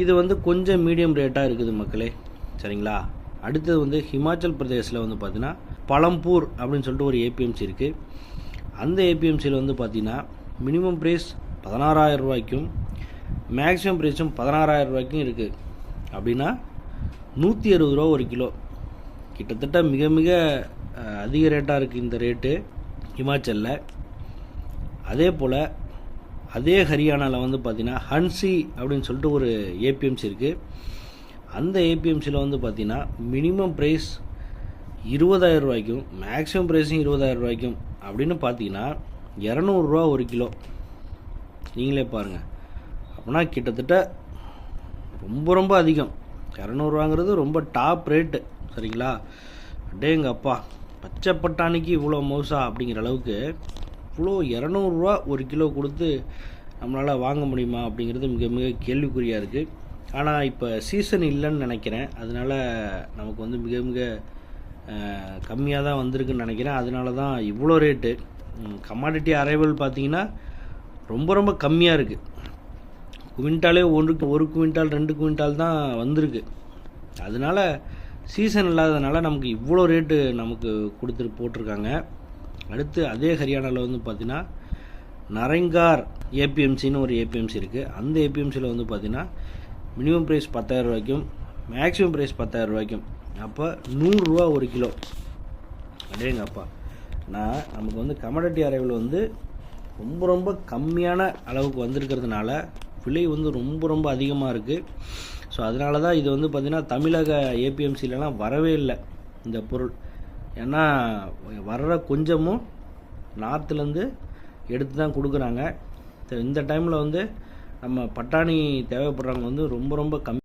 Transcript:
இது வந்து கொஞ்சம் மீடியம் ரேட்டாக இருக்குது மக்களே, சரிங்களா. அடுத்தது வந்து ஹிமாச்சல் பிரதேசில் வந்து பார்த்திங்கன்னா பலம்பூர் அப்படின்னு சொல்லிட்டு ஒரு ஏபிஎம்சி இருக்குது. அந்த ஏபிஎம்சியில் வந்து பார்த்திங்கன்னா மினிமம் ப்ரைஸ் 16,000 ரூபாய்க்கும் மேக்ஸிமம் ப்ரைஸும் 16,000 ரூபாய்க்கும் இருக்குது. அப்படின்னா 160 ரூபா ஒரு கிலோ, கிட்டத்தட்ட மிக மிக அதிக ரேட்டாக இருக்குது இந்த ரேட்டு ஹிமாச்சலில். அதே போல் அதே ஹரியானாவில் வந்து பார்த்திங்கன்னா ஹன்சி அப்படின்னு சொல்லிட்டு ஒரு ஏபிஎம்சி இருக்குது. அந்த ஏபிஎம்சியில் வந்து பார்த்திங்கன்னா மினிமம் ப்ரைஸ் 20,000 ரூபாய்க்கும் மேக்ஸிமம் ப்ரைஸும் 20,000 ரூபாய்க்கும் அப்படின்னு பார்த்தீங்கன்னா 200 ரூபா ஒரு கிலோ. நீங்களே பாருங்கள், அப்படின்னா கிட்டத்தட்ட ரொம்ப ரொம்ப அதிகம். 200 ரூபாங்கிறது ரொம்ப டாப் ரேட்டு, சரிங்களா. அடேங்க அப்பா, பச்சை பட்டாணிக்கு இவ்வளோ மவுசா அப்படிங்கிற அளவுக்கு இவ்வளோ 200 ரூபா ஒரு கிலோ கொடுத்து நம்மளால் வாங்க முடியுமா அப்படிங்கிறது மிக மிக கேள்விக்குறியாக இருக்குது. ஆனால் இப்போ சீசன் இல்லைன்னு நினைக்கிறேன், அதனால் நமக்கு வந்து மிக மிக கம்மியாக தான் வந்திருக்குன்னு நினைக்கிறேன். அதனால தான் இவ்வளோ ரேட்டு. கமாடிட்டி அரைவல் பார்த்திங்கன்னா ரொம்ப ரொம்ப கம்மியாக இருக்குது. குவிண்டாலே ஒரு குவிண்டால் 2 குவிண்டால் தான் வந்திருக்கு. அதனால் சீசன் இல்லாததுனால நமக்கு இவ்வளோ ரேட்டு நமக்கு கொடுத்துட்டு போட்டிருக்காங்க. அடுத்து அதே ஹரியானாவில் வந்து பார்த்திங்கன்னா நரங்கார் ஏபிஎம்சின்னு ஒரு ஏபிஎம்சி இருக்குது. அந்த ஏபிஎம்சியில் வந்து பார்த்திங்கன்னா மினிமம் ப்ரைஸ் 10,000 ரூபாய்க்கும் மேக்ஸிமம் ப்ரைஸ் 10,000 ரூபாய்க்கும். அப்போ 100 ரூபா ஒரு கிலோ. அடேங்கப்பா, நமக்கு வந்து கமாடிட்டி அரைவல் வந்து ரொம்ப ரொம்ப கம்மியான அளவுக்கு வந்திருக்கிறதுனால விலை வந்து ரொம்ப ரொம்ப அதிகமாக இருக்குது. ஸோ அதனால தான் இது வந்து பார்த்திங்கன்னா தமிழக ஏபிஎம்சிலலாம் வரவே இல்லை இந்த பொருள். ஏன்னா வர்ற கொஞ்சமும் நார்த்துலேருந்து எடுத்து தான் கொடுக்குறாங்க. இந்த டைமில் வந்து நம்ம பட்டாணி தேவைப்படுறவங்க வந்து ரொம்ப ரொம்ப கம்மி